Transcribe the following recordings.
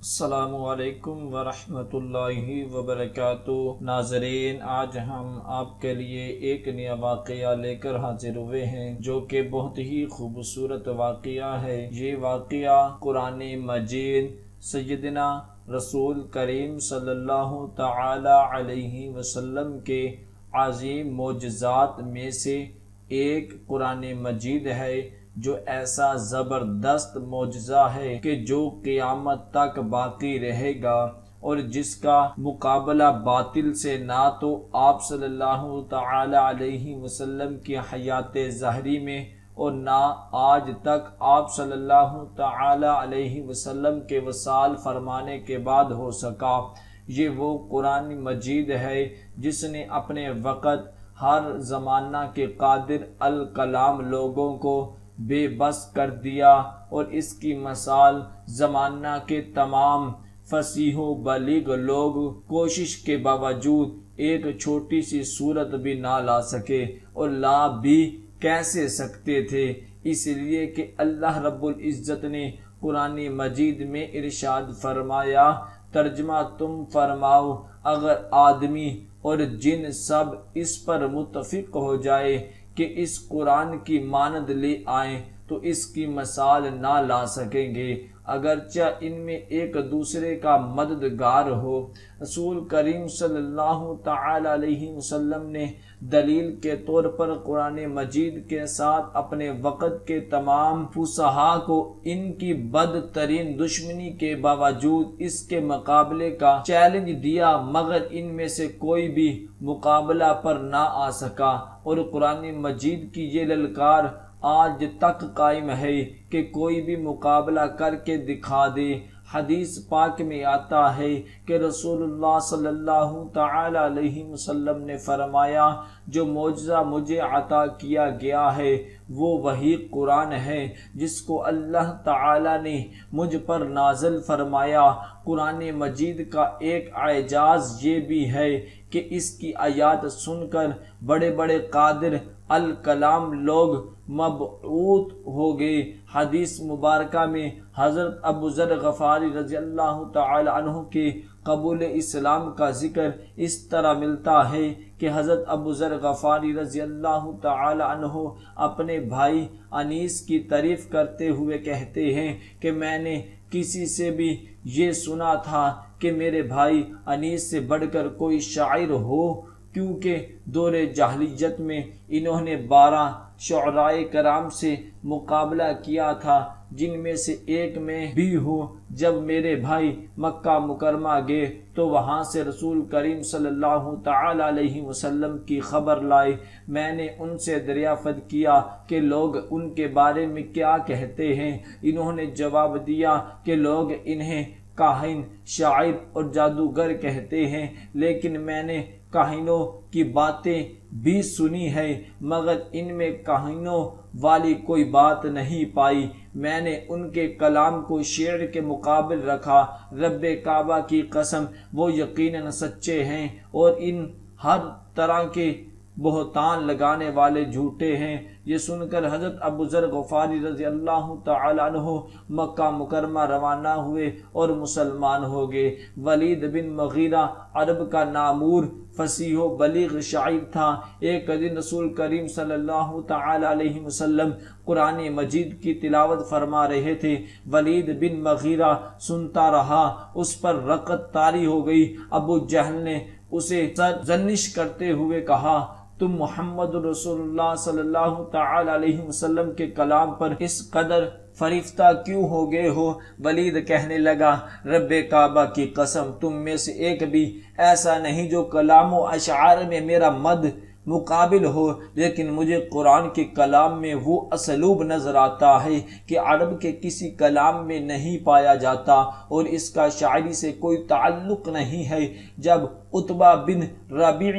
السلام علیکم ورحمۃ اللہ وبرکاتہ۔ ناظرین، آج ہم آپ کے لیے ایک نیا واقعہ لے کر حاضر ہوئے ہیں جو کہ بہت ہی خوبصورت واقعہ ہے۔ یہ واقعہ قرآن مجید سیدنا رسول کریم صلی اللہ تعالی علیہ وسلم کے عظیم معجزات میں سے ایک قرآن مجید ہے، جو ایسا زبردست معجزہ ہے کہ جو قیامت تک باقی رہے گا، اور جس کا مقابلہ باطل سے نہ تو آپ صلی اللہ تعالی علیہ وسلم کی حیات ظاہری میں اور نہ آج تک آپ صلی اللہ تعالی علیہ وسلم کے وصال فرمانے کے بعد ہو سکا۔ یہ وہ قرآن مجید ہے جس نے اپنے وقت ہر زمانہ کے قادر الکلام لوگوں کو بے بس کر دیا، اور اس کی مثال زمانہ کے تمام فصیح و بلیغ لوگ کوشش کے باوجود ایک چھوٹی سی صورت بھی نہ لا سکے، اور لا بھی کیسے سکتے تھے، اس لیے کہ اللہ رب العزت نے قرآن مجید میں ارشاد فرمایا، ترجمہ تم فرماؤ، اگر آدمی اور جن سب اس پر متفق ہو جائے کہ اس قرآن کی مانند لے آئیں تو اس کی مثال نہ لا سکیں گے، اگرچہ ان میں ایک دوسرے کا مددگار ہو۔ رسول کریم صلی اللہ تعالی علیہ وسلم نے دلیل کے طور پر قرآن مجید کے ساتھ اپنے وقت کے تمام فصحاء کو ان کی بدترین دشمنی کے باوجود اس کے مقابلے کا چیلنج دیا، مگر ان میں سے کوئی بھی مقابلہ پر نہ آ سکا، اور قرآن مجید کی یہ للکار آج تک قائم ہے کہ کوئی بھی مقابلہ کر کے دکھا دے۔ حدیث پاک میں آتا ہے کہ رسول اللہ صلی اللہ تعالی علیہ وسلم نے فرمایا، جو معجزہ مجھے عطا کیا گیا ہے وہ وہی قرآن ہے جس کو اللہ تعالی نے مجھ پر نازل فرمایا۔ قرآن مجید کا ایک اعجاز یہ بھی ہے کہ اس کی آیات سن کر بڑے بڑے قادر الکلام لوگ مبعوث ہو گئے۔ حدیث مبارکہ میں حضرت ابو ذر غفاری رضی اللہ تعالی عنہ کے قبول اسلام کا ذکر اس طرح ملتا ہے کہ حضرت ابو ذر غفاری رضی اللہ تعالی عنہ اپنے بھائی انیس کی تعریف کرتے ہوئے کہتے ہیں کہ میں نے کسی سے بھی یہ سنا تھا کہ میرے بھائی انیس سے بڑھ کر کوئی شاعر ہو، کیونکہ دور جاہلیت میں انہوں نے 12 شعراء کرام سے مقابلہ کیا تھا، جن میں سے ایک میں بھی ہوں۔ جب میرے بھائی مکہ مکرمہ گئے تو وہاں سے رسول کریم صلی اللہ تعالی علیہ وسلم کی خبر لائے۔ میں نے ان سے دریافت کیا کہ لوگ ان کے بارے میں کیا کہتے ہیں۔ انہوں نے جواب دیا کہ لوگ انہیں کاہن، شاعر اور جادوگر کہتے ہیں، لیکن میں نے کاہنوں کی باتیں بھی سنی ہے، مگر ان میں کاہنوں والی کوئی بات نہیں پائی۔ میں نے ان کے کلام کو شعر کے مقابل رکھا، رب کعبہ کی قسم وہ یقیناً سچے ہیں، اور ان ہر طرح کے بہتان لگانے والے جھوٹے ہیں۔ یہ سن کر حضرت ابو ذر غفاری رضی اللہ تعالی عنہ مکہ مکرمہ روانہ ہوئے اور مسلمان ہو گئے۔ ولید بن مغیرہ عرب کا نامور فصیح و بلیغ شاعر تھا۔ ایک دن رسول کریم صلی اللہ تعالی علیہ وسلم قرآن مجید کی تلاوت فرما رہے تھے۔ ولید بن مغیرہ سنتا رہا، اس پر رقت طاری ہو گئی۔ ابو جہل نے اسے سرزنش کرتے ہوئے کہا، تم محمد رسول اللہ صلی اللہ تعالی علیہ وسلم کے کلام پر اس قدر فریفتہ کیوں ہو گئے ہو؟ ولید کہنے لگا، رب کعبہ کی قسم تم میں سے ایک بھی ایسا نہیں جو کلام و اشعار میں میرا مد مقابل ہو، لیکن مجھے قرآن کے کلام میں وہ اسلوب نظر آتا ہے کہ عرب کے کسی کلام میں نہیں پایا جاتا، اور اس کا شاعری سے کوئی تعلق نہیں ہے۔ جب عتبہ بن ربیع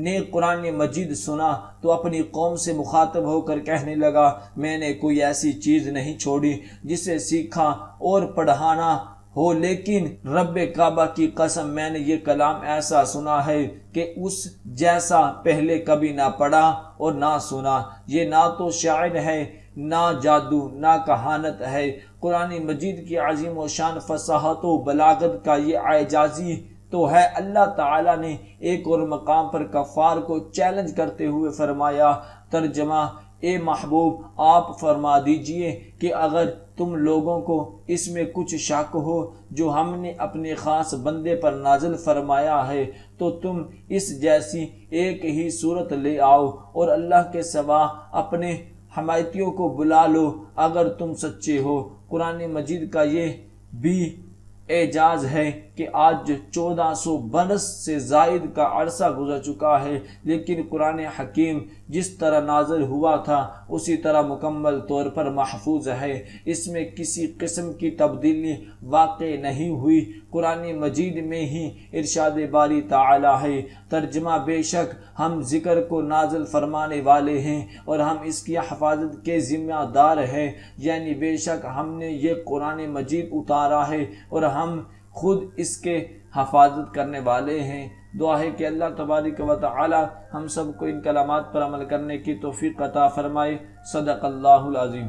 نے قرآن مجید سنا تو اپنی قوم سے مخاطب ہو کر کہنے لگا، میں نے کوئی ایسی چیز نہیں چھوڑی جسے سیکھا اور پڑھانا ہو، لیکن رب کعبہ کی قسم میں نے یہ کلام ایسا سنا ہے کہ اس جیسا پہلے کبھی نہ پڑھا اور نہ سنا۔ یہ نہ تو شاعر ہے، نہ جادو، نہ کہانت ہے۔ قرآن مجید کی عظیم و شان فصاحت و بلاغت کا یہ اعجازی تو ہے۔ اللہ تعالیٰ نے ایک اور مقام پر کفار کو چیلنج کرتے ہوئے فرمایا، ترجمہ: اے محبوب آپ فرما دیجئے کہ اگر تم لوگوں کو اس میں کچھ شک ہو جو ہم نے اپنے خاص بندے پر نازل فرمایا ہے تو تم اس جیسی ایک ہی صورت لے آؤ اور اللہ کے سوا اپنے حمایتیوں کو بلا لو اگر تم سچے ہو۔ قرآن مجید کا یہ بھی اعجاز ہے کہ آج 1400 برس سے زائد کا عرصہ گزر چکا ہے، لیکن قرآن حکیم جس طرح نازل ہوا تھا اسی طرح مکمل طور پر محفوظ ہے، اس میں کسی قسم کی تبدیلی واقع نہیں ہوئی۔ قرآن مجید میں ہی ارشاد باری تعالی ہے، ترجمہ: بے شک ہم ذکر کو نازل فرمانے والے ہیں اور ہم اس کی حفاظت کے ذمہ دار ہیں، یعنی بے شک ہم نے یہ قرآن مجید اتارا ہے اور ہم خود اس کے حفاظت کرنے والے ہیں۔ دعا ہے کہ اللہ تبارک و تعالی ہم سب کو ان کلمات پر عمل کرنے کی توفیق عطا فرمائے۔ صدق اللہ العظیم۔